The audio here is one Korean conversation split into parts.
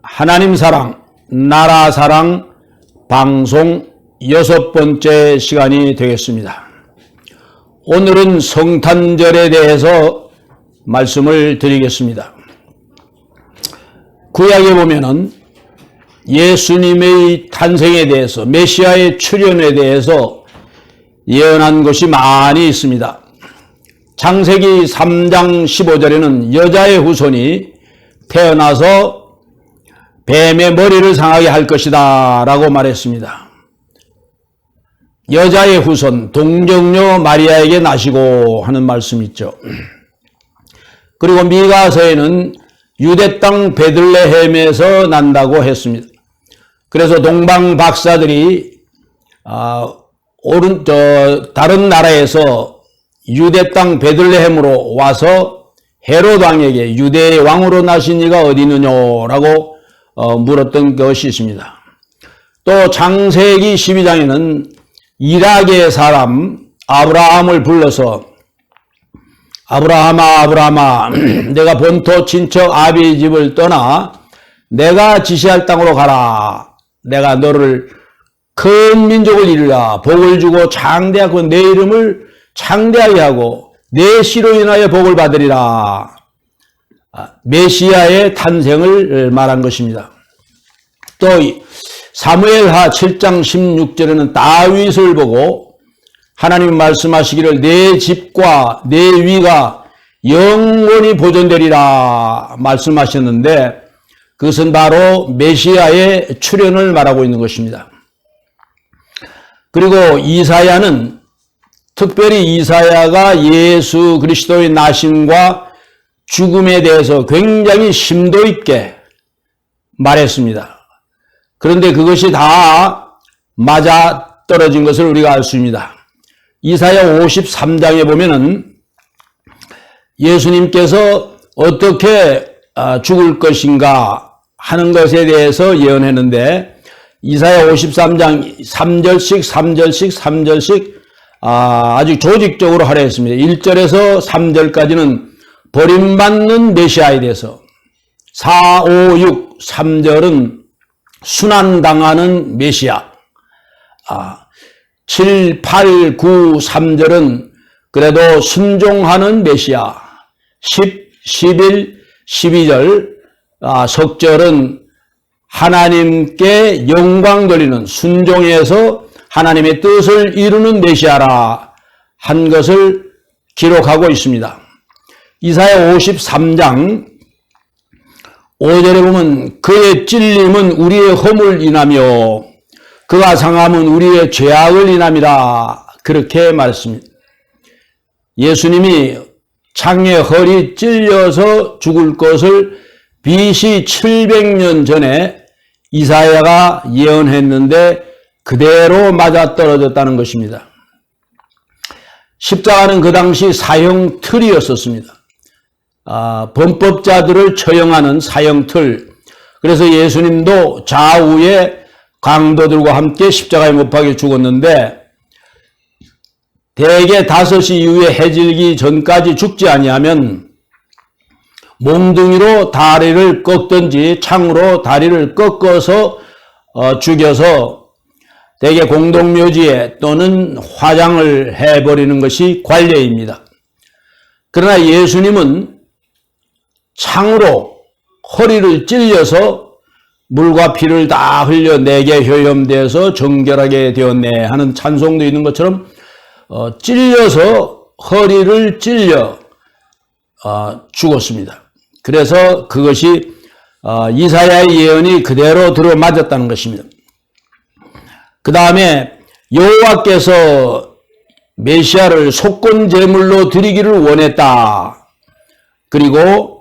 하나님 사랑, 나라 사랑 방송 6번째 시간이 되겠습니다. 오늘은 성탄절에 대해서 말씀을 드리겠습니다. 구약에 보면은 예수님의 탄생에 대해서, 메시아의 출현에 대해서 예언한 것이 많이 있습니다. 창세기 3장 15절에는 여자의 후손이 태어나서 뱀의 머리를 상하게 할 것이다 라고 말했습니다. 여자의 후손, 동정녀 마리아에게 나시고 하는 말씀이 있죠. 그리고 미가서에는 유대 땅 베들레헴에서 난다고 했습니다. 그래서 동방 박사들이 다른 나라에서 유대 땅 베들레헴으로 와서 헤롯 왕에게 유대의 왕으로 나신 이가 어디 있느냐라고 물었던 것이 있습니다. 또 창세기 12장에는 이락의 사람 아브라함을 불러서 아브라함아 아브라함아 내가 본토 친척 아비의 집을 떠나 내가 지시할 땅으로 가라. 내가 너를 큰 민족을 이루라. 복을 주고 장대하고 내 이름을 장대하게 하고 내 씨로 인하여 복을 받으리라. 메시아의 탄생을 말한 것입니다. 또 사무엘하 7장 16절에는 다윗을 보고 하나님 말씀하시기를 내 집과 내 위가 영원히 보존되리라 말씀하셨는데 그것은 바로 메시아의 출현을 말하고 있는 것입니다. 그리고 이사야는 특별히 이사야가 예수 그리스도의 나심과 죽음에 대해서 굉장히 심도 있게 말했습니다. 그런데 그것이 다 맞아 떨어진 것을 우리가 알 수 있습니다. 이사야 53장에 보면은 예수님께서 어떻게 죽을 것인가 하는 것에 대해서 예언했는데 이사야 53장 3절씩 아주 조직적으로 하려 했습니다. 1절에서 3절까지는 버림받는 메시아에 대해서 4, 5, 6, 3절은 순환당하는 메시아 7, 8, 9, 3절은 그래도 순종하는 메시아 10, 11, 12절 석절은 하나님께 영광 돌리는 순종해서 하나님의 뜻을 이루는 메시아라 한 것을 기록하고 있습니다. 이사야 53장 5절에 보면 그의 찔림은 우리의 허물 인하며 그가 상함은 우리의 죄악을 인함이라 그렇게 말했습니다. 예수님이 창에 허리 찔려서 죽을 것을 BC 700년 전에 이사야가 예언했는데 그대로 맞아떨어졌다는 것입니다. 십자가는 그 당시 사형 틀이었었습니다. 범법자들을 처형하는 사형틀. 그래서 예수님도 좌우에 강도들과 함께 십자가에 못 박혀 죽었는데 대개 5시 이후에 해질기 전까지 죽지 아니하면 몽둥이로 다리를 꺾든지 창으로 다리를 꺾어서 죽여서 대개 공동묘지에 또는 화장을 해버리는 것이 관례입니다. 그러나 예수님은 창으로 허리를 찔려서 물과 피를 다 흘려 내게 효염되어서 정결하게 되었네 하는 찬송도 있는 것처럼 찔려서 허리를 찔려 죽었습니다. 그래서 그것이 이사야의 예언이 그대로 들어맞았다는 것입니다. 그 다음에 여호와께서 메시아를 속건제물로 드리기를 원했다. 그리고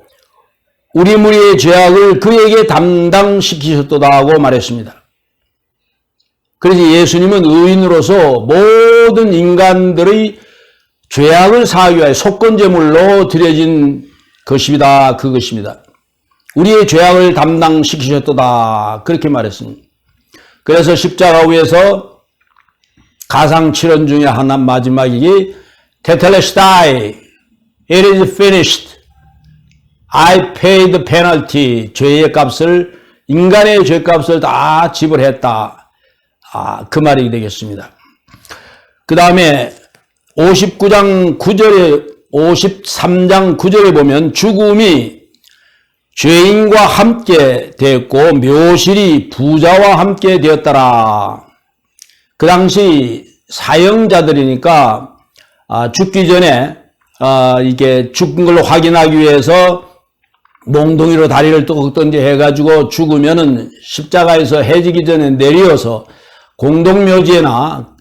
우리 무리의 죄악을 그에게 담당시키셨도다 하고 말했습니다. 그래서 예수님은 의인으로서 모든 인간들의 죄악을 사하기 위하여 속건제물로 드려진 것이다. 그것입니다. 우리의 죄악을 담당시키셨도다. 그렇게 말했습니다. 그래서 십자가 위에서 가상칠언 중에 하나 마지막이 테텔레스타이 It is finished. I paid the penalty. 죄의 값을 인간의 죄값을 다 지불했다. 그 말이 되겠습니다. 그 다음에 53장 9절에 보면 죽음이 죄인과 함께 되었고 묘실이 부자와 함께 되었더라. 그 당시 사형자들이니까 죽기 전에 이게 죽은 걸로 확인하기 위해서 몽둥이로 다리를 뜯든지 해가지고 죽으면은 십자가에서 해지기 전에 내려서 공동묘지에나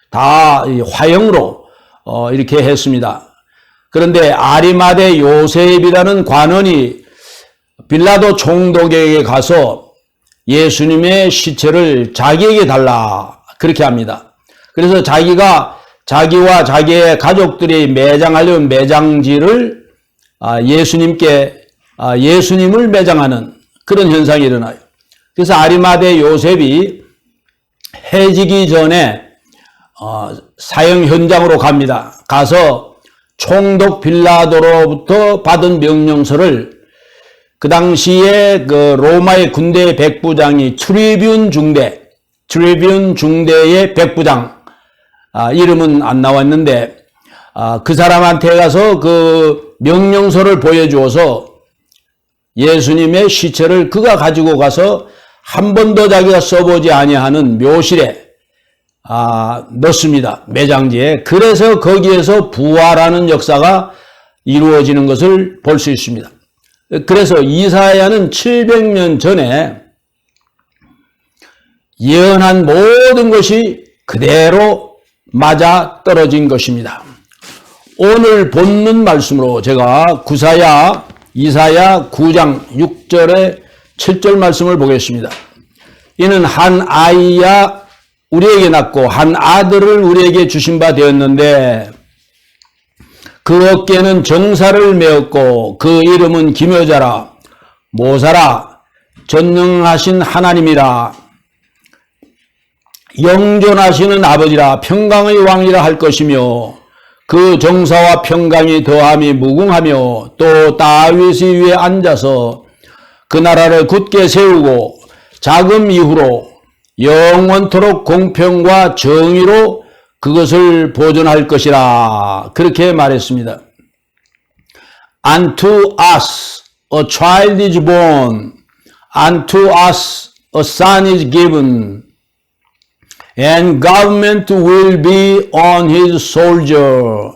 다 화형으로 이렇게 했습니다. 그런데 아리마대 요셉이라는 관원이 빌라도 총독에게 가서 예수님의 시체를 자기에게 달라 그렇게 합니다. 그래서 자기와 자기의 가족들이 매장하려는 매장지를 예수님을 매장하는 그런 현상이 일어나요. 그래서 아리마대 요셉이 해지기 전에 사형 현장으로 갑니다. 가서 총독 빌라도로부터 받은 명령서를 그 당시에 그 로마의 군대 백부장이 트리뷴 중대의 백부장, 이름은 안 나왔는데, 그 사람한테 가서 그 명령서를 보여주어서 예수님의 시체를 그가 가지고 가서 한 번도 자기가 써보지 아니하는 묘실에 넣습니다. 매장지에. 그래서 거기에서 부활하는 역사가 이루어지는 것을 볼 수 있습니다. 그래서 이사야는 700년 전에 예언한 모든 것이 그대로 맞아 떨어진 것입니다. 오늘 본문 말씀으로 제가 이사야 9장 6절에 7절 말씀을 보겠습니다. 이는 한 아이야 우리에게 낳고 한 아들을 우리에게 주신 바 되었는데 그 어깨에는 정사를 메었고 그 이름은 기묘자라 모사라 전능하신 하나님이라 영존하시는 아버지라 평강의 왕이라 할 것이며 그 정사와 평강이 더함이 무궁하며 또 다윗이 위에 앉아서 그 나라를 굳게 세우고 자금 이후로 영원토록 공평과 정의로 그것을 보존할 것이라 그렇게 말했습니다. Unto us a child is born, unto us a son is given, and government will be on his shoulder,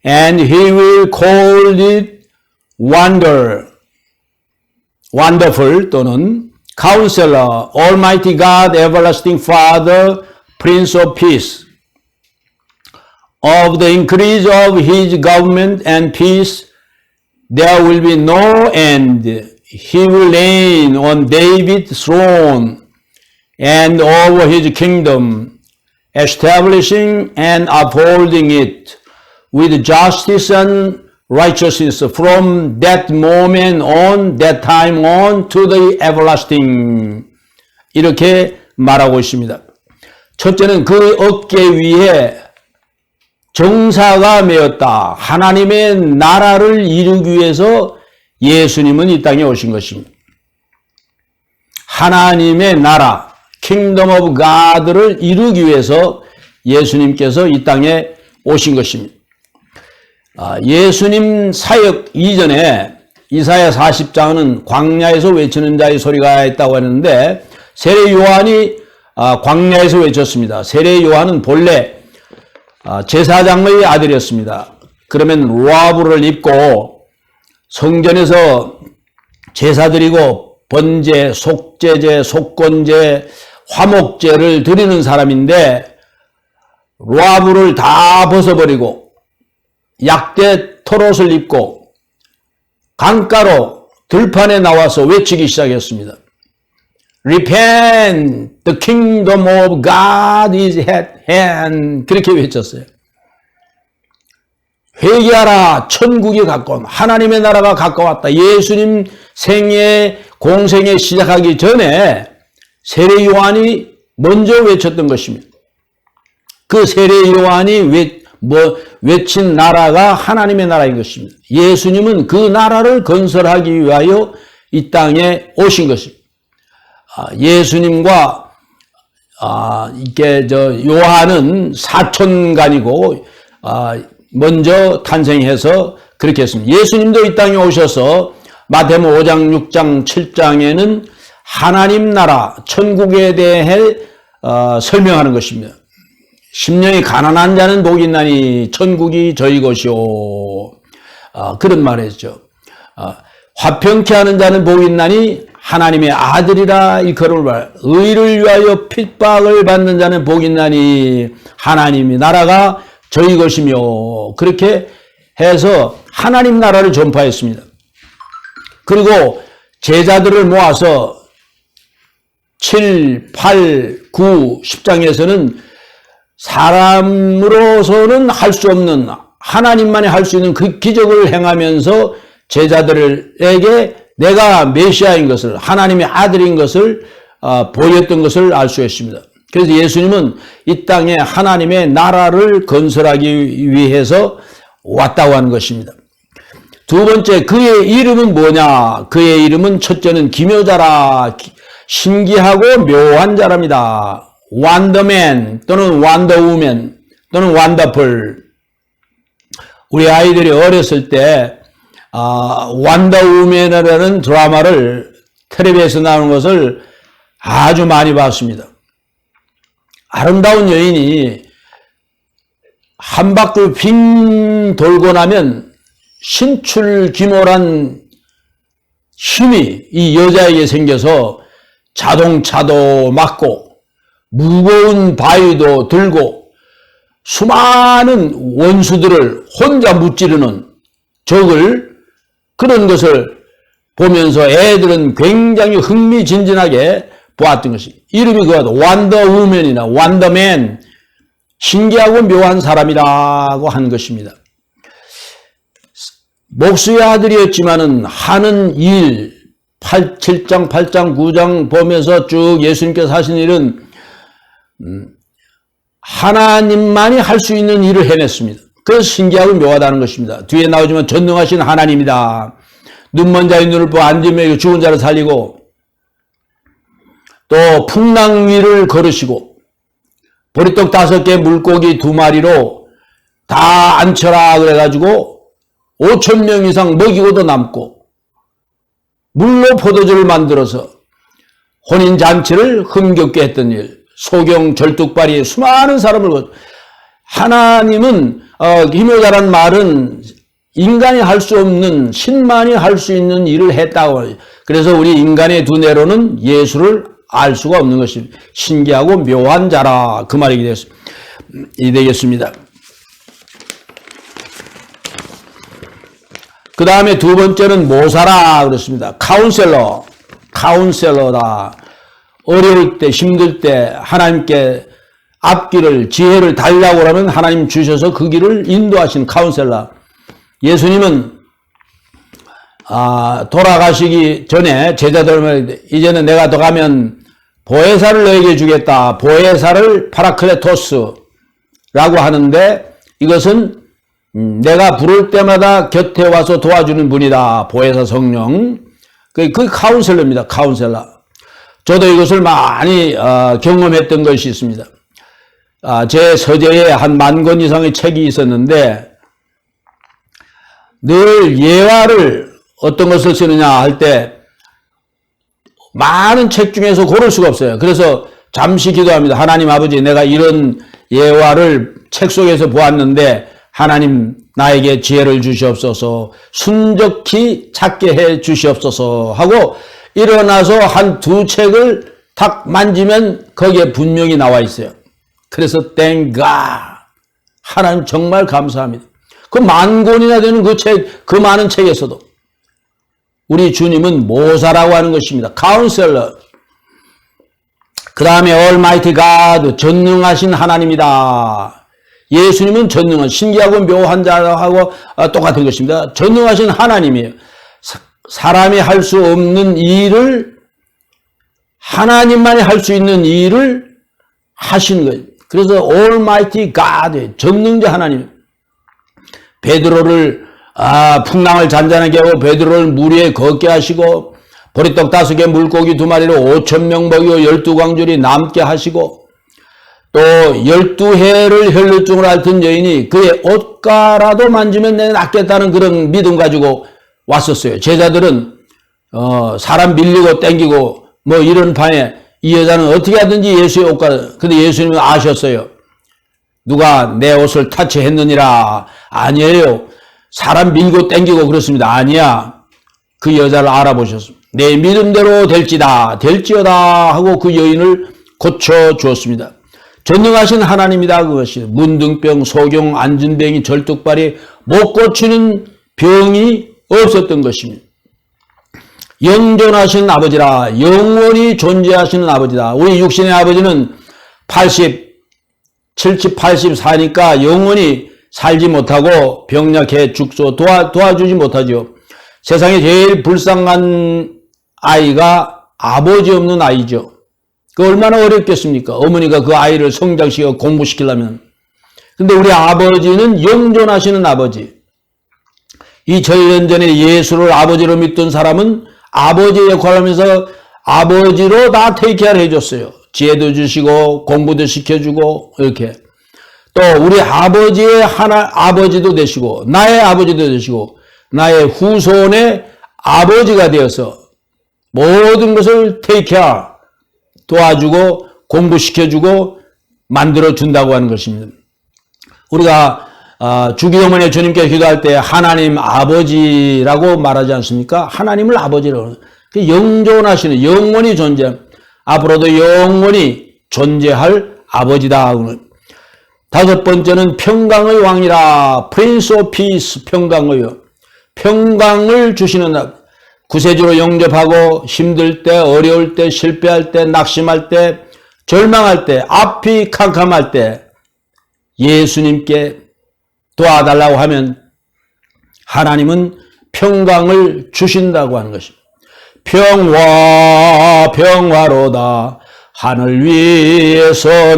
and he will call it wonderful 또는 Counselor, Almighty God, Everlasting Father, Prince of Peace. Of the increase of his government and peace, there will be no end. He will reign on David's throne and over his kingdom, establishing and upholding it with justice and righteousness from that moment on, that time on to the everlasting. 이렇게 말하고 있습니다. 첫째는 그 어깨 위에 정사가 메었다. 하나님의 나라를 이루기 위해서 예수님은 이 땅에 오신 것입니다. 하나님의 나라, Kingdom of God를 이루기 위해서 예수님께서 이 땅에 오신 것입니다. 예수님 사역 이전에 이사야 40장은 광야에서 외치는 자의 소리가 있다고 했는데 세례 요한이 광야에서 외쳤습니다. 세례 요한은 본래 제사장의 아들이었습니다. 그러면 로아브를 입고 성전에서 제사 드리고 번제, 속죄제, 속건제, 화목제를 드리는 사람인데 로아브를 다 벗어버리고 약대 털옷을 입고 강가로 들판에 나와서 외치기 시작했습니다. Repent, the kingdom of God is at hand. 그렇게 외쳤어요. 회개하라, 천국이 가까운 하나님의 나라가 가까웠다. 예수님 공생에 시작하기 전에 세례 요한이 먼저 외쳤던 것입니다. 그 세례 요한이 외친 나라가 하나님의 나라인 것입니다. 예수님은 그 나라를 건설하기 위하여 이 땅에 오신 것입니다. 예수님과 이게 요한은 사촌간이고 먼저 탄생해서 그렇게 했습니다. 예수님도 이 땅에 오셔서 마태복음 5장, 6장, 7장에는 하나님 나라, 천국에 대해 설명하는 것입니다. 심령이 가난한 자는 복이 있나니 천국이 저희 것이요. 그런 말을 했죠. 화평케 하는 자는 복이 있나니 하나님의 아들이라 일컬음을 말. 의를 위하여 핍박을 받는 자는 복이 있나니 하나님의 나라가 저희 것이며. 그렇게 해서 하나님 나라를 전파했습니다. 그리고 제자들을 모아서 7, 8, 9, 10장에서는 사람으로서는 할 수 없는 하나님만이 할 수 있는 그 기적을 행하면서 제자들에게 내가 메시아인 것을, 하나님의 아들인 것을 보였던 것을 알 수 있습니다. 그래서 예수님은 이 땅에 하나님의 나라를 건설하기 위해서 왔다고 하는 것입니다. 두 번째, 그의 이름은 뭐냐? 그의 이름은 첫째는 기묘자라, 신기하고 묘한 자랍니다. 완더맨 또는 완더우맨 또는 완더풀. 우리 아이들이 어렸을 때 완더우맨이라는 드라마를 텔레비에서 나오는 것을 아주 많이 봤습니다. 아름다운 여인이 한 바퀴 빙 돌고 나면 신출귀몰한 힘이 이 여자에게 생겨서 자동차도 막고 무거운 바위도 들고 수많은 원수들을 혼자 무찌르는 적을, 그런 것을 보면서 애들은 굉장히 흥미진진하게 보았던 것이, 이름이 그거다. 완더우먼이나 완더맨, 신기하고 묘한 사람이라고 한 것입니다. 목수의 아들이었지만은 하는 일, 7장, 8장, 9장 보면서 쭉 예수님께서 하신 일은 하나님만이 할 수 있는 일을 해냈습니다. 그래서 신기하고 묘하다는 것입니다. 뒤에 나오지만 전능하신 하나님이다. 눈먼 자의 눈을 보고 안진매고 죽은 자를 살리고, 또 풍랑 위를 걸으시고 보리떡 5개 물고기 2마리로 다 앉혀라 그래가지고 5,000명 이상 먹이고도 남고, 물로 포도주를 만들어서 혼인잔치를 흥겹게 했던 일, 소경 절뚝발이 수많은 사람을, 하나님은 기묘자란 말은 인간이 할 수 없는, 신만이 할 수 있는 일을 했다고. 그래서 우리 인간의 두뇌로는 예수를 알 수가 없는 것입니다. 신기하고 묘한 자라, 그 말이 되겠습니다. 그 다음에 두 번째는 모사라 그렇습니다. 카운셀러다. 어려울 때, 힘들 때 하나님께 앞길을, 지혜를 달라고 하면 하나님 주셔서 그 길을 인도하신 카운셀러. 예수님은 돌아가시기 전에 제자들을, 이제는 내가 더 가면 보혜사를 너에게 주겠다. 보혜사를 파라클레토스라고 하는데, 이것은 내가 부를 때마다 곁에 와서 도와주는 분이다. 보혜사 성령. 그 카운셀러입니다. 카운셀러. 저도 이것을 많이 경험했던 것이 있습니다. 제 서재에 한 10,000권 이상의 책이 있었는데, 늘 예화를 어떤 것을 쓰느냐 할 때 많은 책 중에서 고를 수가 없어요. 그래서 잠시 기도합니다. 하나님 아버지, 내가 이런 예화를 책 속에서 보았는데 하나님 나에게 지혜를 주시옵소서, 순적히 찾게 해 주시옵소서 하고 일어나서 한 2책을 탁 만지면 거기에 분명히 나와 있어요. 그래서 땡가, 하나님 정말 감사합니다. 그 10,000권이나 되는 그 책, 그 많은 책에서도 우리 주님은 모사라고 하는 것입니다. 카운셀러. 그 다음에 Almighty God, 전능하신 하나님이다. 예수님은 전능한, 신기하고 묘한 자하고 똑같은 것입니다. 전능하신 하나님이에요. 사람이 할 수 없는 일을, 하나님만이 할 수 있는 일을 하시는 거예요. 그래서 Almighty God, 전능자 하나님. 베드로를 풍랑을 잔잔하게 하고 베드로를 물 위에 걷게 하시고, 보리떡 5개 물고기 2마리로 5,000명 먹이고 12광줄이 남게 하시고 또 12해를 혈루증을 앓던 여인이 그의 옷가라도 만지면 내가 낫겠다는 그런 믿음 가지고 왔었어요. 제자들은 사람 밀리고 땡기고 뭐 이런 방에 이 여자는 어떻게 하든지 예수의 옷가라. 근데 예수님은 아셨어요. 누가 내 옷을 타치했느니라. 아니에요. 사람 밀고 땡기고 그렇습니다. 아니야. 그 여자를 알아보셨습니다. 내 믿음대로 될지어다 하고 그 여인을 고쳐주었습니다. 전능하신 하나님이다. 그것이 문둥병, 소경, 안진병이, 절뚝발이 못 고치는 병이 없었던 것입니다. 영존하신 아버지라. 영원히 존재하시는 아버지다. 우리 육신의 아버지는 70, 80 사니까 영원히 살지 못하고 병약해 죽소 도와주지 못하죠. 세상에 제일 불쌍한 아이가 아버지 없는 아이죠. 그 얼마나 어렵겠습니까? 어머니가 그 아이를 성장시켜 공부시키려면. 근데 우리 아버지는 영존하시는 아버지. 2000년 전에 예수를 아버지로 믿던 사람은 아버지의 역할을 하면서 아버지로 다 테이크케어를 해줬어요. 지혜도 주시고 공부도 시켜주고 이렇게. 또 우리 아버지의 아버지도 되시고 나의 아버지도 되시고 나의 후손의 아버지가 되어서 모든 것을 테이크케어 도와주고 공부시켜주고 만들어준다고 하는 것입니다. 우리가 주기도문에 주님께 기도할 때 하나님 아버지라고 말하지 않습니까? 하나님을 아버지로 영존하시는 영원히 존재 앞으로도 영원히 존재할 아버지다. 5번째는 평강의 왕이라 Prince of Peace 평강의 평강을 주시는 구세주로 영접하고 힘들 때 어려울 때 실패할 때 낙심할 때 절망할 때 앞이 캄캄할 때 예수님께 도와달라고 하면 하나님은 평강을 주신다고 하는 것입니다. 평화로다 하늘 위에서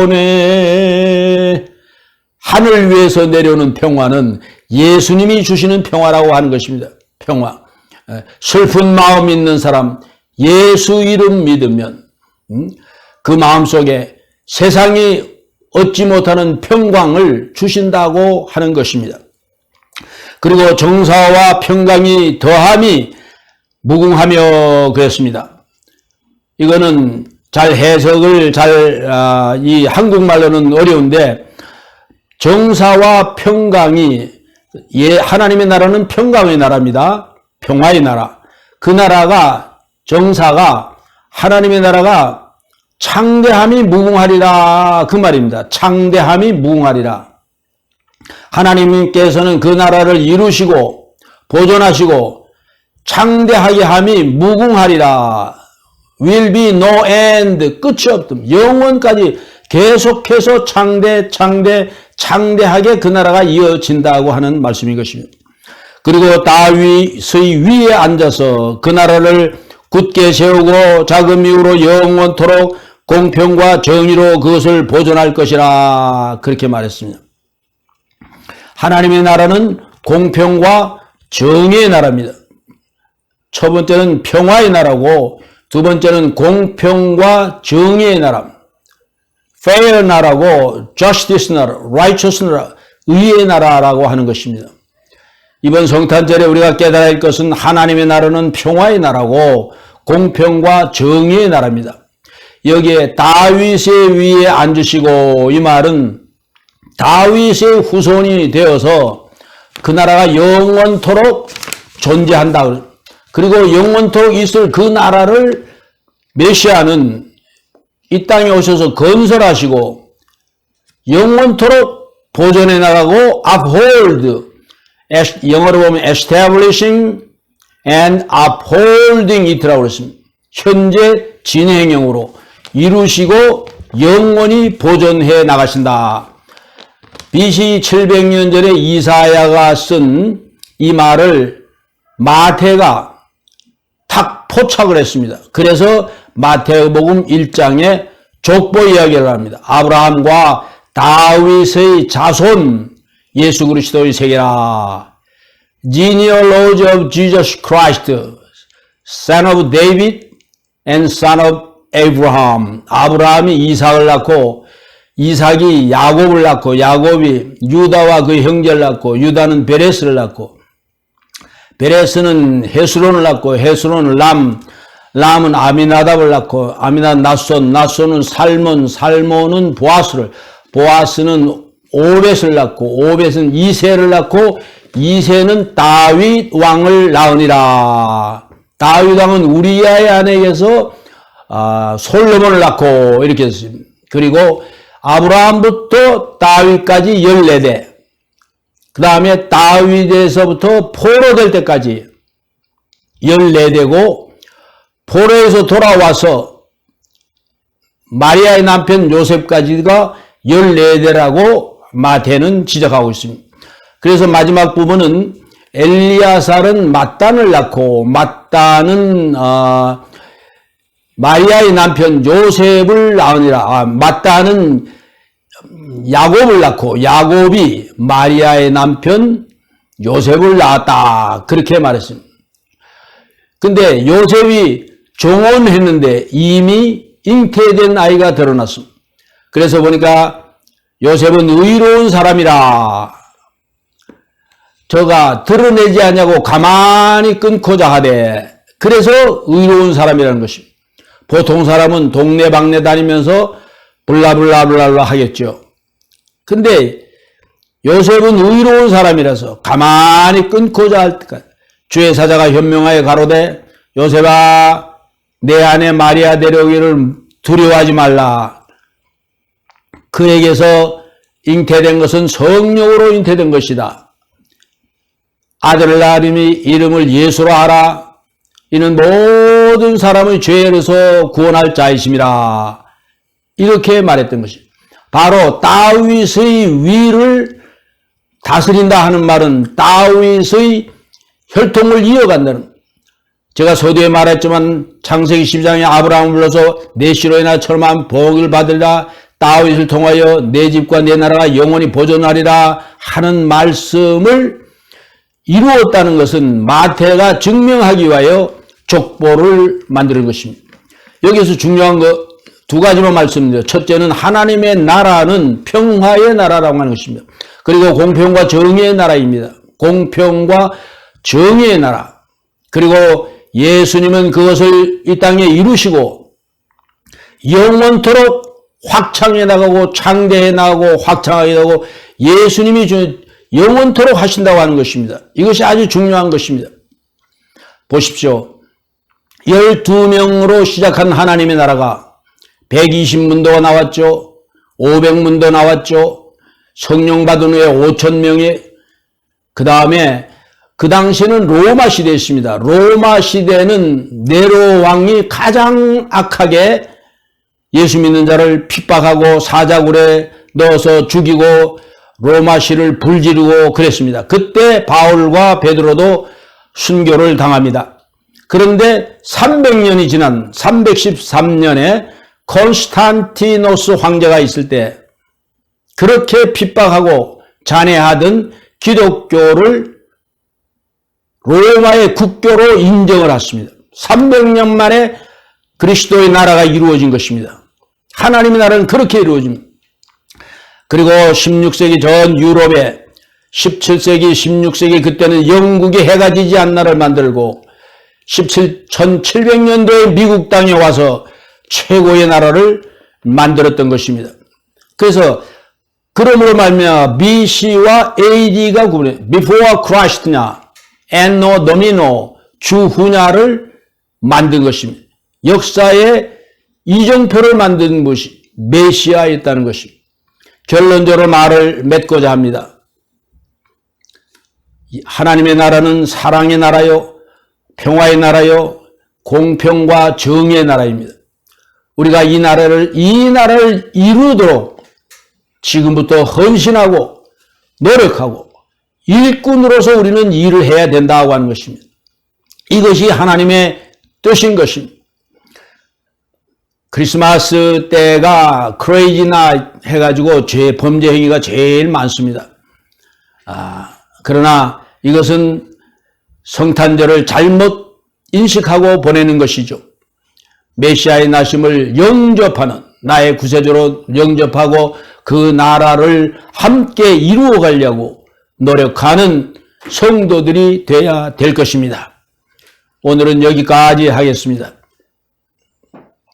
내려오네. 하늘 위에서 내려오는 평화는 예수님이 주시는 평화라고 하는 것입니다. 평화. 슬픈 마음 있는 사람 예수 이름 믿으면 그 마음속에 세상이 얻지 못하는 평강을 주신다고 하는 것입니다. 그리고 정사와 평강이 더함이 무궁하며 그랬습니다. 이거는 잘 해석을 이 한국말로는 어려운데 정사와 평강이 하나님의 나라는 평강의 나라입니다. 평화의 나라. 그 나라가 정사가 하나님의 나라가 창대함이 무궁하리라 그 말입니다. 창대함이 무궁하리라. 하나님께서는 그 나라를 이루시고 보존하시고 창대하게 함이 무궁하리라. will be no end. 끝이 없음. 영원까지 계속해서 창대하게 그 나라가 이어진다고 하는 말씀인 것입니다. 그리고 다윗의 위에 앉아서 그 나라를 굳게 세우고 작은 이후로 영원토록 공평과 정의로 그것을 보존할 것이라 그렇게 말했습니다. 하나님의 나라는 공평과 정의의 나라입니다. 첫 번째는 평화의 나라고 두 번째는 공평과 정의의 나라. fair 나라고 justice 나라, righteous 나라, 의의 나라라고 하는 것입니다. 이번 성탄절에 우리가 깨달아야 할 것은 하나님의 나라는 평화의 나라고 공평과 정의의 나라입니다. 여기에 다윗의 위에 앉으시고 이 말은 다윗의 후손이 되어서 그 나라가 영원토록 존재한다. 그리고 영원토록 있을 그 나라를 메시아는 이 땅에 오셔서 건설하시고 영원토록 보존해 나가고 uphold, 영어로 보면 establishing and upholding it라고 그랬습니다. 현재 진행형으로 이루시고 영원히 보존해 나가신다. BC 700년 전에 이사야가 쓴 이 말을 마태가 탁 포착을 했습니다. 그래서 마태복음 1장에 족보 이야기를 합니다. 아브라함과 다윗의 자손 예수 그리스도의 세계라. genealogy of Jesus Christ, son of David and son of Abraham. 아브라함이 이삭을 낳고 이삭이 야곱을 낳고 야곱이 유다와 그 형제를 낳고 유다는 베레스를 낳고 베레스는 헤스론을 낳고 헤스론은 람은 아미나답을 낳고 아미나답 나손은 살몬은 보아스는 오벳을 낳고 오벳은 이새를 낳고 이새는 다윗 왕을 낳으니라. 다윗 왕은 우리야의 아내에게서 솔로몬을 낳고 이렇게 했습니다. 그리고 아브라함부터 다윗까지 14대, 그 다음에 다윗에서부터 포로 될 때까지 14대고 포로에서 돌아와서 마리아의 남편 요셉까지가 14대라고 마태는 지적하고 있습니다. 그래서 마지막 부분은 엘리야살은 맏단을 낳고 맏단은 마리아의 남편 요셉을 낳으니라. 맏단은 야곱을 낳고 야곱이 마리아의 남편 요셉을 낳았다. 그렇게 말했습니다. 근데 요셉이 종혼했는데 이미 잉태된 아이가 드러났습니다. 그래서 보니까 요셉은 의로운 사람이라 저가 드러내지 않냐고 가만히 끊고자 하되 그래서 의로운 사람이라는 것입니다. 보통 사람은 동네방네 다니면서 블라블라블라 하겠죠. 근데 요셉은 의로운 사람이라서 가만히 끊고자 할 때까지 주의 사자가 현명하여 가로되 요셉아 내 아내 마리아 데려오기를 두려워하지 말라. 그에게서 잉태된 것은 성령으로 잉태된 것이다. 아들을 낳으리니 이름을 예수로 하라. 이는 모든 사람의 죄에서 구원할 자이심이라. 이렇게 말했던 것입니다. 바로 다윗의 위를 다스린다 하는 말은 다윗의 혈통을 이어간다는, 제가 서두에 말했지만 창세기 12장에 아브라함을 불러서 내 시로에나 철만 복을 받으리라, 다윗을 통하여 내 집과 내 나라가 영원히 보존하리라 하는 말씀을 이루었다는 것은 마태가 증명하기 위하여 족보를 만드는 것입니다. 여기서 중요한 거 두 가지만 말씀드려요. 첫째는 하나님의 나라는 평화의 나라라고 하는 것입니다. 그리고 공평과 정의의 나라입니다. 공평과 정의의 나라. 그리고 예수님은 그것을 이 땅에 이루시고 영원토록 확창해 나가고 창대해 나가고 확장하게 나가고 예수님이 영원토록 하신다고 하는 것입니다. 이것이 아주 중요한 것입니다. 보십시오. 12명으로 시작한 하나님의 나라가 120문도가 나왔죠. 500문도 나왔죠. 성령 받은 후에 5,000명이, 그 다음에 그 당시에는 로마 시대였습니다. 로마 시대는 네로 왕이 가장 악하게 예수 믿는 자를 핍박하고 사자굴에 넣어서 죽이고 로마시를 불지르고 그랬습니다. 그때 바울과 베드로도 순교를 당합니다. 그런데 300년이 지난 313년에 콘스탄티노스 황제가 있을 때 그렇게 핍박하고 잔해하던 기독교를 로마의 국교로 인정을 했습니다. 300년 만에 그리스도의 나라가 이루어진 것입니다. 하나님의 나라는 그렇게 이루어집니다. 그리고 16세기 전 유럽에 17세기, 16세기 그때는 영국이 해가 지지 않는 나라를 만들고 17년도에 미국 땅에 와서 최고의 나라를 만들었던 것입니다. 그래서 그러므로 말미암아 BC와 AD가 구분해 Before Christ냐 Anno Domino 주후냐를 만든 것입니다. 역사의 이정표를 만든 것이 메시아였다는 것입니다. 결론적으로 말을 맺고자 합니다. 하나님의 나라는 사랑의 나라요, 평화의 나라요, 공평과 정의의 나라입니다. 우리가 이 나라를 이루도록 지금부터 헌신하고 노력하고 일꾼으로서 우리는 일을 해야 된다고 하는 것입니다. 이것이 하나님의 뜻인 것입니다. 크리스마스 때가 크레이지 나 해가지고 범죄 행위가 제일 많습니다. 그러나 이것은 성탄절을 잘못 인식하고 보내는 것이죠. 메시아의 나심을 영접하는, 나의 구세주로 영접하고 그 나라를 함께 이루어 가려고 노력하는 성도들이 되어야 될 것입니다. 오늘은 여기까지 하겠습니다.